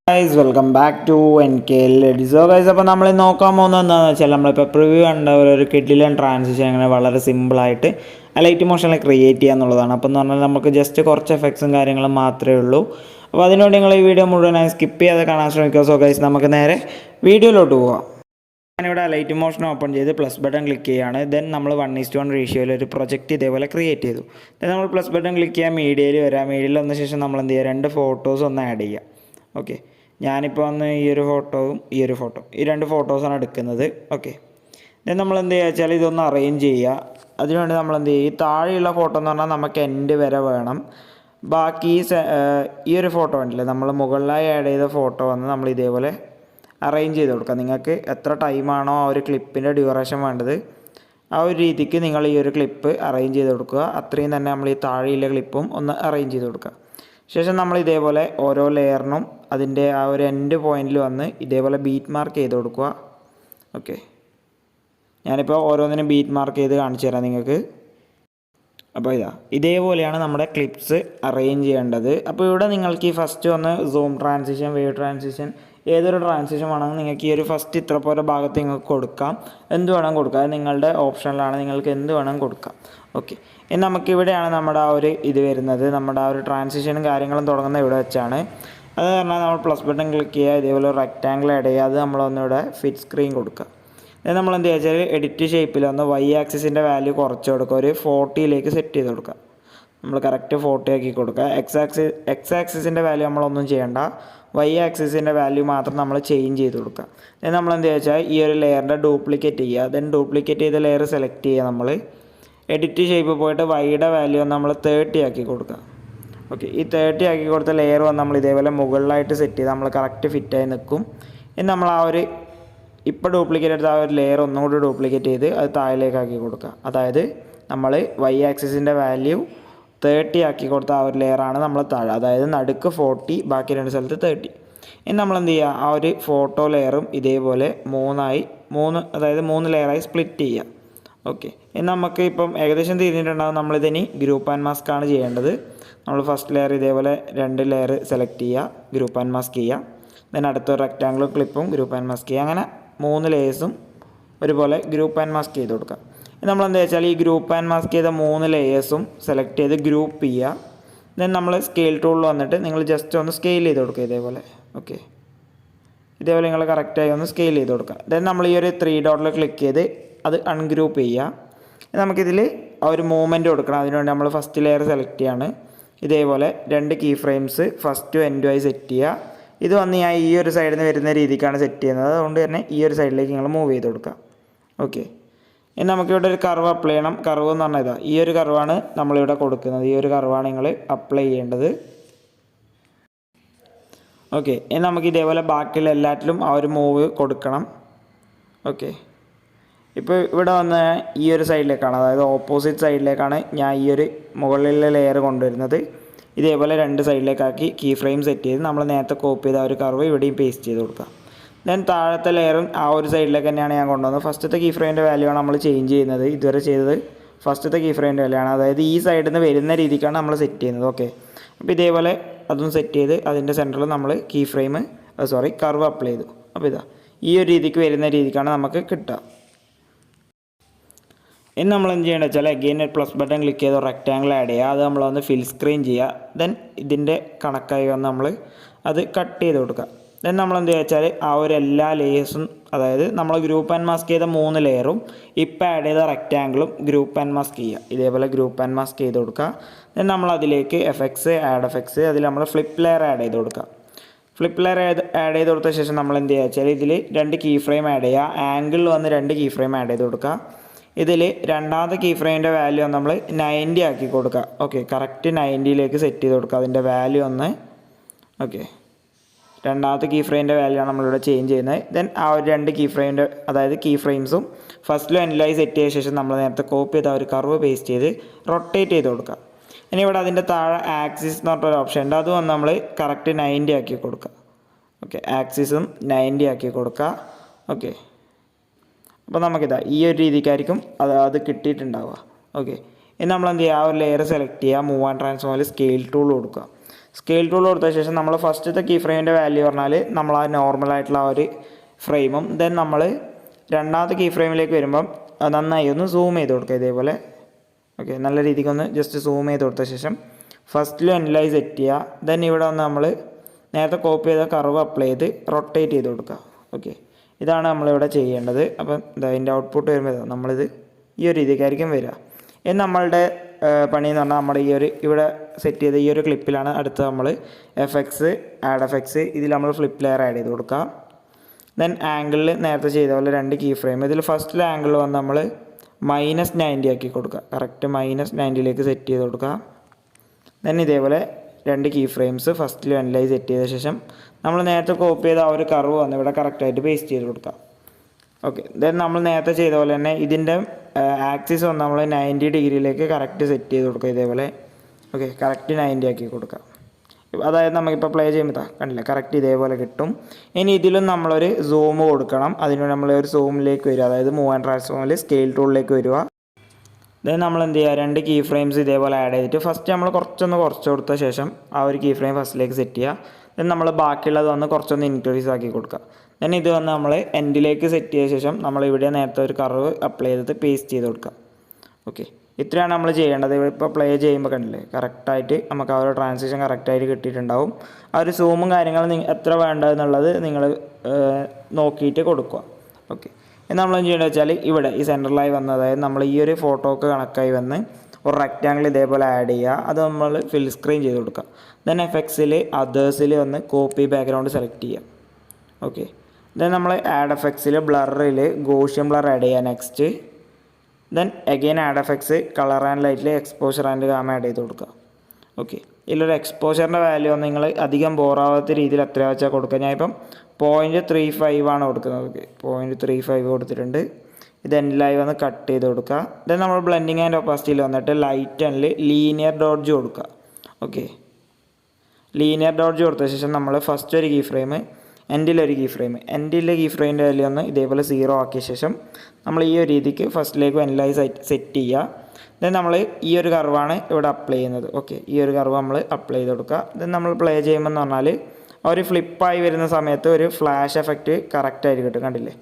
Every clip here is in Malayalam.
Guys, welcome back to NKL EDITS. So guys, അപ്പോൾ നമ്മൾ നോക്കാൻ പോകുന്നത് എന്താണെന്ന് വെച്ചാൽ നമ്മളിപ്പോൾ പ്രിവ്യൂ കണ്ട ഒരു കിഡിലൻ ട്രാൻസിഷൻ അങ്ങനെ വളരെ സിമ്പിളായിട്ട് ലൈറ്റ് മോഷനിൽ ക്രിയേറ്റ് ചെയ്യുക എന്നുള്ളതാണ്. അപ്പോൾ എന്ന് പറഞ്ഞാൽ നമുക്ക് ജസ്റ്റ് കുറച്ച് എഫക്ട്സും കാര്യങ്ങളും മാത്രമേ ഉള്ളൂ. അപ്പോൾ അതിനുവേണ്ടി നിങ്ങൾ ഈ വീഡിയോ മുഴുവനായി സ്കിപ്പ് ചെയ്യാതെ കാണാൻ ശ്രമിക്കുക. സോ ഗൈസ്, നമുക്ക് നേരെ വീഡിയോയിലോട്ട് പോകാം. ഞാനിവിടെ ലൈറ്റ് മോഷൻ ഓപ്പൺ ചെയ്ത് പ്ലസ് ബട്ടൺ ക്ലിക്ക് ചെയ്യുകയാണ്. ദെൻ നമ്മൾ 1:1 റേഷ്യോയിൽ ഒരു പ്രൊജക്റ്റ് ഇതേപോലെ ക്രിയേറ്റ് ചെയ്തു. ദെൻ നമ്മൾ പ്ലസ് ബട്ടൺ ക്ലിക്ക് ചെയ്യാൻ മീഡിയയിൽ വരാം. മീഡിയയിൽ വന്ന ശേഷം നമ്മൾ എന്ത് ചെയ്യുക, 2 ഫോട്ടോസ് ഒന്ന് ആഡ് ചെയ്യുക. ഓക്കെ, ഞാനിപ്പോൾ വന്ന് ഈ ഒരു ഫോട്ടോയും ഈ 2 ഫോട്ടോസാണ് എടുക്കുന്നത്. ഓക്കെ, ദെൻ നമ്മൾ എന്ത് ചെയ്യുക വെച്ചാൽ ഇതൊന്ന് അറേഞ്ച് ചെയ്യുക. അതിനുവേണ്ടി നമ്മൾ എന്ത് ചെയ്യുക, ഈ താഴെയുള്ള ഫോട്ടോ എന്ന് പറഞ്ഞാൽ നമുക്ക് എൻഡ് വരെ വേണം. ബാക്കി ഈ ഒരു ഫോട്ടോ ഉണ്ടല്ലേ, നമ്മൾ മുകളിലായി ആഡ് ചെയ്ത ഫോട്ടോ വന്ന് നമ്മൾ ഇതേപോലെ അറേഞ്ച് ചെയ്ത് കൊടുക്കുക. നിങ്ങൾക്ക് എത്ര ടൈമാണോ ആ ഒരു ക്ലിപ്പിൻ്റെ ഡ്യൂറേഷൻ വേണ്ടത്, ആ ഒരു രീതിക്ക് നിങ്ങൾ ഈ ഒരു ക്ലിപ്പ് അറേഞ്ച് ചെയ്ത് കൊടുക്കുക. അത്രയും തന്നെ നമ്മൾ ഈ താഴെയുള്ള ക്ലിപ്പും ഒന്ന് അറേഞ്ച് ചെയ്ത് കൊടുക്കുക. ശേഷം നമ്മൾ ഇതേപോലെ ഓരോ ലെയറിനും അതിൻ്റെ ആ ഒരു എൻഡ് പോയിന്റിൽ വന്ന് ഇതേപോലെ ബീറ്റ് മാർക്ക് ചെയ്ത് കൊടുക്കുക. ഓക്കെ, ഞാനിപ്പോൾ ഓരോന്നിനും ബീറ്റ് മാർക്ക് ചെയ്ത് കാണിച്ചു തരാം നിങ്ങൾക്ക്. അപ്പോൾ ഇതേപോലെയാണ് നമ്മുടെ ക്ലിപ്സ് അറേഞ്ച് ചെയ്യേണ്ടത്. അപ്പോൾ ഇവിടെ നിങ്ങൾക്ക് ഈ ഫസ്റ്റ് ഒന്ന് സൂം ട്രാൻസിഷൻ, വേവ് ട്രാൻസിഷൻ, ഏതൊരു ട്രാൻസിഷൻ വേണമെങ്കിൽ നിങ്ങൾക്ക് ഈ ഒരു ഫസ്റ്റ് ഇത്ര പോലെ ഭാഗത്ത് നിങ്ങൾക്ക് കൊടുക്കാം. എന്ത് വേണം കൊടുക്കാം, അത് നിങ്ങളുടെ ഓപ്ഷനിലാണ്, നിങ്ങൾക്ക് എന്ത് വേണം കൊടുക്കാം. ഓക്കെ, ഇനി നമുക്കിവിടെയാണ് നമ്മുടെ ആ ഒരു ഇത് വരുന്നത്. നമ്മുടെ ആ ഒരു ട്രാൻസിഷനും കാര്യങ്ങളും തുടങ്ങുന്ന ഇവിടെ വെച്ചാണ്. അത് പറഞ്ഞാൽ നമ്മൾ പ്ലസ് ബട്ടൺ ക്ലിക്ക് ചെയ്യുക, ഇതേപോലെ ഒരു റെക്റ്റാങ്കിൾ ആഡ് ചെയ്യുക. അത് നമ്മളൊന്നിവിടെ ഫിറ്റ് സ്ക്രീൻ കൊടുക്കുക. ഇത് നമ്മൾ എന്ത് ചെയ്യുക വെച്ചാൽ എഡിറ്റ് ഷേപ്പിൽ ഒന്ന് വൈ ആക്സിസിൻ്റെ വാല്യൂ കുറച്ച് കൊടുക്കുക. ഒരു 40ലേക്ക് സെറ്റ് ചെയ്ത് കൊടുക്കുക. നമ്മൾ കറക്റ്റ് 40 ആക്കി കൊടുക്കുക. എക്സ് ആക്സിസിൻ്റെ വാല്യൂ നമ്മളൊന്നും ചെയ്യേണ്ട, വൈ ആക്സിസിൻ്റെ വാല്യൂ മാത്രം നമ്മൾ ചേഞ്ച് ചെയ്ത് കൊടുക്കുക. ദെൻ നമ്മൾ എന്ത് വെച്ചാൽ ഈ ഒരു ലെയറിൻ്റെ ഡ്യൂപ്ലിക്കേറ്റ് ചെയ്യുക. ദെൻ ഡ്യൂപ്ലിക്കേറ്റ് ചെയ്ത ലെയർ സെലക്ട് ചെയ്യുക. നമ്മൾ എഡിറ്റ് ഷേപ്പ് പോയിട്ട് വൈയുടെ വാല്യൂ നമ്മൾ 30 ആക്കി കൊടുക്കുക. ഓക്കെ, ഈ 30 ആക്കി കൊടുത്ത ലെയർ വന്ന് നമ്മൾ ഇതേപോലെ മുകളിലായിട്ട് സെറ്റ് ചെയ്ത് നമ്മൾ കറക്റ്റ് ഫിറ്റായി നിൽക്കും. ഇനി നമ്മൾ ആ ഒരു ഇപ്പോൾ ഡ്യൂപ്ലിക്കേറ്റ് എടുത്ത ആ ഒരു ലെയർ ഒന്നുകൂടി ഡ്യൂപ്ലിക്കേറ്റ് ചെയ്ത് അത് താഴേക്കാക്കി കൊടുക്കുക. അതായത് നമ്മൾ വൈ ആക്സിസിൻ്റെ വാല്യൂ 30 ആക്കി കൊടുത്ത ആ ഒരു ലെയറാണ് നമ്മൾ താഴെ, അതായത് നടുക്ക് 40, ബാക്കി 2 സ്ഥലത്ത് 30. ഇനി നമ്മൾ എന്ത് ചെയ്യുക, ആ ഒരു ഫോട്ടോ ലെയറും ഇതേപോലെ 3 ലെയറായി സ്പ്ലിറ്റ് ചെയ്യുക. ഓക്കെ, ഇനി നമുക്ക് ഇപ്പം ഏകദേശം തിരിഞ്ഞിട്ടുണ്ടാകും. നമ്മളിതിനി ഗ്രൂപ്പ് ആൻഡ് മാസ്ക് ആണ് ചെയ്യേണ്ടത്. നമ്മൾ ഫസ്റ്റ് ലെയർ ഇതേപോലെ 2 ലെയർ സെലക്ട് ചെയ്യുക, ഗ്രൂപ്പ് ആൻഡ് മാസ്ക് ചെയ്യുക. ദെൻ അടുത്ത റെക്റ്റാങ്കിളും ക്ലിപ്പും ഗ്രൂപ്പ് ആൻഡ് മാസ്ക് ചെയ്യുക. അങ്ങനെ 3 ലെയേഴ്സും ഒരുപോലെ ഗ്രൂപ്പ് ആൻഡ് മാസ്ക് ചെയ്ത് കൊടുക്കുക. നമ്മൾ എന്താ വെച്ചാൽ ഈ ഗ്രൂപ്പ് ആൻഡ് മാസ്ക് ചെയ്ത 3 ലെയേഴ്സും സെലക്ട് ചെയ്ത് ഗ്രൂപ്പ് ചെയ്യുക. ദെൻ നമ്മൾ സ്കെയിൽ ടൂളിൽ വന്നിട്ട് നിങ്ങൾ ജസ്റ്റ് ഒന്ന് സ്കെയിൽ ചെയ്ത് കൊടുക്കുക ഇതേപോലെ. ഓക്കെ, ഇതേപോലെ നിങ്ങൾ കറക്റ്റായി ഒന്ന് സ്കെയിൽ ചെയ്ത് കൊടുക്കുക. ദെൻ നമ്മൾ ഈ ഒരു 3 ഡോട്ടിൽ ക്ലിക്ക് ചെയ്ത് അത് അൺഗ്രൂപ്പ് ചെയ്യുക. നമുക്കിതിൽ ആ ഒരു മൂവ്മെൻറ്റ് കൊടുക്കണം. അതിനുവേണ്ടി നമ്മൾ ഫസ്റ്റ് ലെയർ സെലക്ട് ചെയ്യാണ്. ഇതേപോലെ 2 കീ ഫ്രെയിംസ് ഫസ്റ്റും എൻഡുമായി സെറ്റ് ചെയ്യുക. ഇത് വന്ന് ഞാൻ ഈ ഒരു സൈഡിൽ നിന്ന് വരുന്ന രീതിക്കാണ് സെറ്റ് ചെയ്യുന്നത്. അതുകൊണ്ട് തന്നെ ഈ ഒരു സൈഡിലേക്ക് നിങ്ങൾ മൂവ് ചെയ്ത് കൊടുക്കുക. ഓക്കെ, ഇനി നമുക്കിവിടെ ഒരു കർവ് അപ്ലൈ ചെയ്യണം. കർവ് എന്ന് പറഞ്ഞാൽ ഈ ഒരു കർവാണ് നമ്മളിവിടെ കൊടുക്കുന്നത്. ഈ ഒരു കർവാണ് നിങ്ങൾ അപ്ലൈ ചെയ്യേണ്ടത്. ഓക്കെ, ഇനി നമുക്ക് ഇതേപോലെ ബാക്കിയുള്ള എല്ലാറ്റിലും ആ ഒരു മൂവ് കൊടുക്കണം. ഓക്കെ, ഇപ്പോൾ ഇവിടെ വന്ന് ഈ ഒരു സൈഡിലേക്കാണ്, അതായത് ഓപ്പോസിറ്റ് സൈഡിലേക്കാണ് ഞാൻ ഈ ഒരു മുകളിലെ ലെയർ കൊണ്ടുവരുന്നത്. ഇതേപോലെ 2 സൈഡിലേക്കാക്കി കീ ഫ്രെയിം സെറ്റ് ചെയ്ത് നമ്മൾ നേരത്തെ കോപ്പി ചെയ്ത ആ ഒരു കർവ് ഇവിടെയും പേസ്റ്റ് ചെയ്ത് കൊടുക്കുക. ദെൻ താഴത്തെ ലെയറും ആ ഒരു സൈഡിലേക്ക് തന്നെയാണ് ഞാൻ കൊണ്ടുവന്നത്. ഫസ്റ്റത്തെ കീ ഫ്രെയിമിൻ്റെ വാല്യൂ ആണ് നമ്മൾ ചേഞ്ച് ചെയ്യുന്നത്. ഇതുവരെ ചെയ്തത് ഫസ്റ്റത്തെ കീ ഫ്രെയിമിൻ്റെ വാല്യൂ ആണ്, അതായത് ഈ സൈഡിൽ നിന്ന് വരുന്ന രീതിക്കാണ് നമ്മൾ സെറ്റ് ചെയ്യുന്നത്. ഓക്കെ, അപ്പോൾ ഇതേപോലെ അതും സെറ്റ് ചെയ്ത് അതിൻ്റെ സെൻറ്ററിൽ നമ്മൾ കർവ് അപ്ലൈ ചെയ്തു. അപ്പോൾ ഈ ഒരു രീതിക്ക് വരുന്ന രീതിക്കാണ് നമുക്ക് കിട്ടുക. ഇനി നമ്മൾ എന്ത് ചെയ്യേണ്ടത് വെച്ചാൽ അഗെയിൻ പ്ലസ് ബട്ടൺ ക്ലിക്ക് ചെയ്ത് റെക്റ്റാങ്കിൾ ആഡ് ചെയ്യുക. അത് നമ്മളൊന്ന് ഫിൽ സ്ക്രീൻ ചെയ്യുക. ദെൻ ഇതിൻ്റെ കണക്കായി വന്ന് നമ്മൾ അത് കട്ട് ചെയ്ത് കൊടുക്കുക. ദെൻ നമ്മൾ എന്ത് ചെയ്യുക വെച്ചാൽ ആ ഒരു എല്ലാ ലെയേഴ്സും, അതായത് നമ്മൾ ഗ്രൂപ്പ് ആൻഡ് മാസ്ക് ചെയ്ത 3 ലെയറും ഇപ്പോൾ ആഡ് ചെയ്ത റെക്റ്റാങ്കിളും ഗ്രൂപ്പ് ആൻഡ് മാസ്ക് ചെയ്യുക. ഇതേപോലെ ഗ്രൂപ്പ് ആൻഡ് മാസ്ക് ചെയ്ത് കൊടുക്കുക. ദെൻ നമ്മൾ അതിലേക്ക് ആഡ് എഫക്ട്സ് അതിൽ നമ്മൾ ഫ്ലിപ്പ് ലെയർ ആഡ് ചെയ്ത് കൊടുക്കുക. ഫ്ലിപ്പ് ലെയർ ആഡ് ചെയ്ത് കൊടുത്ത ശേഷം നമ്മൾ എന്ത് ചെയ്യുക വെച്ചാൽ ഇതിൽ 2 കീ ഫ്രെയിം ആഡ് ചെയ്യുക. ആംഗിളിൽ വന്ന് 2 കീ ഫ്രെയിം ആഡ് ചെയ്ത് കൊടുക്കുക. ഇതിൽ രണ്ടാമത്തെ കീ ഫ്രെയിമിൻ്റെ വാല്യൂ നമ്മൾ 90 ആക്കി കൊടുക്കുക. ഓക്കെ, കറക്റ്റ് 90ലേക്ക് സെറ്റ് ചെയ്ത് കൊടുക്കുക അതിൻ്റെ വാല്യൂ ഒന്ന്. ഓക്കെ, രണ്ടാമത്തെ കീ ഫ്രെയിമിൻ്റെ വാല്യൂ ആണ് നമ്മളിവിടെ ചേഞ്ച് ചെയ്യുന്നത്. ദെൻ ആ ഒരു 2 കീ ഫ്രെയിംസും ഫസ്റ്റിലും എൻഡിലായി സെറ്റ് ചെയ്ത ശേഷം നമ്മൾ നേരത്തെ കോപ്പി ചെയ്ത ഒരു കർവ് പേസ്റ്റ് ചെയ്ത് റൊട്ടേറ്റ് ചെയ്ത് കൊടുക്കുക. ഇനി ഇവിടെ അതിൻ്റെ താഴെ ആക്സിസ് എന്ന് പറഞ്ഞൊരു ഓപ്ഷൻ ഉണ്ട്. അത് വന്ന് നമ്മൾ കറക്റ്റ് 90 ആക്കി കൊടുക്കുക. ഓക്കെ, ആക്സിസും 90 ആക്കി കൊടുക്കുക. ഓക്കെ, അപ്പോൾ നമുക്കിതാ ഈ ഒരു രീതിക്കായിരിക്കും അത് കിട്ടിയിട്ടുണ്ടാവുക. ഓക്കെ, ഇനി നമ്മൾ എന്ത് ചെയ്യുക, ആ ഒരു ലെയർ സെലക്ട് ചെയ്യുക, മൂവ് ആൻഡ് ട്രാൻസ്ഫോമിൽ സ്കെയിൽ ടൂൾ കൊടുക്കുക. സ്കെയിൽ ടൂൾ കൊടുത്ത ശേഷം നമ്മൾ ഫസ്റ്റത്തെ കീ ഫ്രെയിമിൻ്റെ വാല്യൂ പറഞ്ഞാൽ നമ്മൾ ആ നോർമലായിട്ടുള്ള ആ ഒരു ഫ്രെയിമും ദെൻ നമ്മൾ രണ്ടാമത്തെ കീ ഫ്രെയിമിലേക്ക് വരുമ്പം നന്നായി ഒന്ന് സൂം ചെയ്ത് കൊടുക്കുക ഇതേപോലെ. ഓക്കെ, നല്ല രീതിക്കൊന്ന് ജസ്റ്റ് സൂം ചെയ്ത് കൊടുത്ത ശേഷം ഫസ്റ്റിലും എൻഡിലായി സെറ്റ് ചെയ്യുക. ദെൻ ഇവിടെ വന്ന് നമ്മൾ നേരത്തെ കോപ്പി ചെയ്ത കർവ് അപ്ലൈ ചെയ്ത് റൊട്ടേറ്റ് ചെയ്ത് കൊടുക്കുക. ഓക്കെ, ഇതാണ് നമ്മളിവിടെ ചെയ്യേണ്ടത്. അപ്പം ഇതിൻ്റെ ഔട്ട്പുട്ട് വരുമ്പോൾ നമ്മളിത് ഈ ഒരു രീതിക്കായിരിക്കും വരിക. ഇത് നമ്മളുടെ പണി എന്ന് പറഞ്ഞാൽ നമ്മുടെ ഈ ഒരു ഇവിടെ സെറ്റ് ചെയ്ത ഈ ഒരു ക്ലിപ്പിലാണ് അടുത്ത് നമ്മൾ എഫക്ട്സ്, ആഡ് എഫക്ട്സ് ഇതിൽ നമ്മൾ ഫ്ലിപ്പ് ലെയർ ആഡ് ചെയ്ത് കൊടുക്കുക. ദെൻ ആംഗിളിൽ നേരത്തെ ചെയ്ത പോലെ 2 കീ ഫ്രെയിം. ഇതിൽ ഫസ്റ്റിലെ ആംഗിൾ വന്ന് നമ്മൾ -90 ആക്കി കൊടുക്കുക. കറക്റ്റ് -90ലേക്ക് സെറ്റ് ചെയ്ത് കൊടുക്കുക. ദെൻ ഇതേപോലെ 2 കീ ഫ്രെയിംസ് ഫസ്റ്റിൽ എൻഡിലായി സെറ്റ് ചെയ്ത ശേഷം നമ്മൾ നേരത്തെ കോപ്പി ചെയ്ത ആ ഒരു കർവ് വന്ന് ഇവിടെ കറക്റ്റായിട്ട് പേസ്റ്റ് ചെയ്ത് കൊടുക്കുക. ഓക്കെ, ദെൻ നമ്മൾ നേരത്തെ ചെയ്ത പോലെ തന്നെ ഇതിൻ്റെ ആക്സിസ് വന്ന് നമ്മൾ 90 ഡിഗ്രിയിലേക്ക് കറക്റ്റ് സെറ്റ് ചെയ്ത് കൊടുക്കുക ഇതേപോലെ. ഓക്കെ, കറക്റ്റ് 90 ആക്കി കൊടുക്കുക. അതായത് നമുക്കിപ്പോൾ പ്ലേ ചെയ്യുമ്പോൾ കണ്ടില്ല, കറക്റ്റ് ഇതേപോലെ കിട്ടും. ഇനി ഇതിലും നമ്മളൊരു സൂം കൊടുക്കണം. അതിന് നമ്മൾ ഒരു സൂമിലേക്ക് വരിക, അതായത് മൂവ് ആൻഡ് ട്രാൻസ്ഫോമിൽ സ്കെയിൽ ടൂളിലേക്ക് വരിക. ദെൻ നമ്മൾ എന്ത് ചെയ്യുക, 2 കീ ഫ്രെയിംസ് ഇതേപോലെ ആഡ് ചെയ്തിട്ട് ഫസ്റ്റ് നമ്മൾ കുറച്ച് കൊടുത്ത ശേഷം ആ ഒരു കീ ഫ്രെയിം ഫസ്റ്റിലേക്ക് സെറ്റ് ചെയ്യുക. ദെൻ നമ്മൾ ബാക്കിയുള്ളത് വന്ന് കുറച്ചൊന്ന് ഇൻക്രീസ് ആക്കി കൊടുക്കുക. ദെൻ ഇത് വന്ന് നമ്മൾ എൻഡിലേക്ക് സെറ്റ് ചെയ്ത ശേഷം നമ്മൾ ഇവിടെ നേരത്തെ ഒരു കർവ് അപ്ലൈ ചെയ്തിട്ട് പേസ്റ്റ് ചെയ്ത് കൊടുക്കുക. ഓക്കെ, ഇത്രയാണ് നമ്മൾ ചെയ്യേണ്ടത്. ഇപ്പോൾ പ്ലേ ചെയ്യുമ്പോൾ കണ്ടില്ലേ, കറക്റ്റായിട്ട് നമുക്ക് ആ ഒരു ട്രാൻസിഷൻ കറക്റ്റായിട്ട് കിട്ടിയിട്ടുണ്ടാവും. ആ ഒരു സൂമും കാര്യങ്ങളും എത്ര വേണ്ടതെന്നുള്ളത് നിങ്ങൾ നോക്കിയിട്ട് കൊടുക്കുക. ഓക്കെ, നമ്മൾ ചെയ്യേണ്ടത് വെച്ചാൽ ഇവിടെ ഈ സെൻറ്ററിലായി വന്ന, അതായത് നമ്മൾ ഈ ഒരു ഫോട്ടോക്ക് കണക്കായി വന്ന് ഒരു റെക്റ്റാങ്കിൾ ഇതേപോലെ ആഡ് ചെയ്യുക. അത് നമ്മൾ ഫിൽ സ്ക്രീൻ ചെയ്ത് കൊടുക്കുക. ദെൻ എഫക്ട്സിൽ അതേഴ്സിൽ വന്ന് കോപ്പി ബാക്ക്ഗ്രൗണ്ട് സെലക്ട് ചെയ്യുക. ഓക്കെ, ദെൻ നമ്മൾ ആഡ് എഫക്ട്സിൽ ബ്ലറിൽ ഗോഷ്യൻ ബ്ലർ ആഡ് ചെയ്യുക. Next then again add effects colour and ലൈറ്റിൽ എക്സ്പോഷർ ആൻഡ് ഗാമ ആഡ് ചെയ്ത് കൊടുക്കുക. ഓക്കെ, ഇതിലൊരു എക്സ്പോഷറിൻ്റെ വാല്യൂ നിങ്ങൾ അധികം ബോറാവാത്ത രീതിയിൽ എത്ര വെച്ചാൽ കൊടുക്കുക. ഞാനിപ്പം 0.35 കൊടുക്കുന്നത്. ഓക്കെ, 0.35 കൊടുത്തിട്ടുണ്ട്. ഇത് എൻഡിലായി വന്ന് കട്ട് ചെയ്ത് കൊടുക്കുക. ദെൻ നമ്മൾ ബ്ലെൻഡിങ് ആൻഡ് ഒപ്പാസിറ്റിയിൽ വന്നിട്ട് ലൈറ്റ് ആൻഡിൽ ലീനിയർ ഡോഡ്ജ് കൊടുക്കുക. ഓക്കെ, ലീനിയർ ഡോഡ്ജ് കൊടുത്ത ശേഷം നമ്മൾ ഫസ്റ്റ് ഒരു കീ ഫ്രെയിം, എൻഡിലൊരു കീ ഫ്രെയിം, എൻഡിലെ കീ ഫ്രെയിമിൻ്റെ വാല്യൂ ഒന്ന് ഇതേപോലെ 0 ആക്കിയ ശേഷം നമ്മൾ ഈ ഒരു രീതിക്ക് ഫസ്റ്റിലേക്ക് എൻഡിലായി സെറ്റ് ചെയ്യുക. ദെൻ നമ്മൾ ഈ ഒരു കർവാണ് ഇവിടെ അപ്ലൈ ചെയ്യുന്നത്. ഓക്കെ, ഈ ഒരു കർവ് നമ്മൾ അപ്ലൈ ചെയ്ത് കൊടുക്കുക. ദെൻ നമ്മൾ പ്ലേ ചെയ്യുമ്പോൾ എന്ന് പറഞ്ഞാൽ ഒരു ഫ്ലിപ്പായി വരുന്ന സമയത്ത് ഒരു ഫ്ലാഷ് എഫക്റ്റ് കറക്റ്റായിട്ട് കിട്ടും. കണ്ടില്ലേ,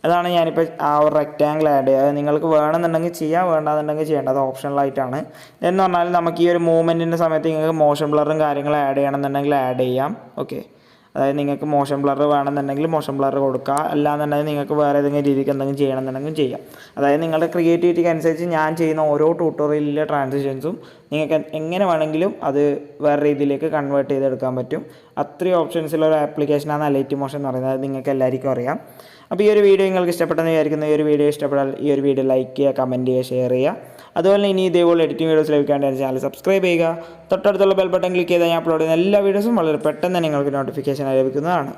അതാണ് ഞാനിപ്പോൾ ആ ഒരു റെക്റ്റാങ്കിൾ ആഡ് ചെയ്യുക. നിങ്ങൾക്ക് വേണമെന്നുണ്ടെങ്കിൽ ചെയ്യാം, വേണ്ടാന്നുണ്ടെങ്കിൽ ചെയ്യേണ്ടത് ഓപ്ഷണലായിട്ടാണ്. എന്ന് പറഞ്ഞാൽ നമുക്ക് ഈ ഒരു മൂവ്മെൻറ്റിൻ്റെ സമയത്ത് നിങ്ങൾക്ക് മോഷൻ ബ്ലറും കാര്യങ്ങളും ആഡ് ചെയ്യണമെന്നുണ്ടെങ്കിൽ ആഡ് ചെയ്യാം. ഓക്കെ, അതായത് നിങ്ങൾക്ക് മോഷൻ ബ്ലർ വേണമെന്നുണ്ടെങ്കിൽ മോഷൻ ബ്ലർ കൊടുക്കുക. അല്ലാന്നുണ്ടെങ്കിൽ നിങ്ങൾക്ക് വേറെ ഏതെങ്കിലും രീതിക്ക് എന്തെങ്കിലും ചെയ്യണമെന്നുണ്ടെങ്കിൽ ചെയ്യാം. അതായത് നിങ്ങളുടെ ക്രിയേറ്റിവിറ്റിക്ക് അനുസരിച്ച് ഞാൻ ചെയ്യുന്ന ഓരോ ട്യൂട്ടോറിയലിലെ ട്രാൻസിഷൻസും നിങ്ങൾക്ക് എങ്ങനെ വേണമെങ്കിലും അത് വേറെ രീതിയിലേക്ക് കൺവേർട്ട് ചെയ്തെടുക്കാൻ പറ്റും. അത്രയും ഓപ്ഷൻസിലുള്ള ആപ്ലിക്കേഷനാണ് Alightmotion എന്ന് പറയുന്നത്. അത് നിങ്ങൾക്ക് എല്ലാവർക്കും അറിയാം. അപ്പോൾ ഈ ഒരു വീഡിയോ നിങ്ങൾക്ക് ഇഷ്ടപ്പെട്ടെന്ന് വിചാരിക്കുന്നു. ഈ ഒരു വീഡിയോ ഇഷ്ടപ്പെട്ടാൽ ഈ ഒരു വീഡിയോ ലൈക്ക് ചെയ്യുക, കമൻറ്റ് ചെയ്യുക, ഷെയർ ചെയ്യുക. അതുപോലെ ഇനി ഇതേപോലെ എഡിറ്റിംഗ് വീഡിയോസ് ലഭിക്കാൻ ചാനൽ സബ്സ്ക്രൈബ് ചെയ്യുക. തൊട്ടടുത്തുള്ള ബെൽ ബട്ടൺ ക്ലിക്ക് ചെയ്താൽ ഞാൻ അപ്ലോഡ് ചെയ്യുന്ന എല്ലാ വീഡിയോസും വളരെ പെട്ടെന്ന് നിങ്ങൾക്ക് നോട്ടിഫിക്കേഷൻ ലഭിക്കുന്നതാണ്.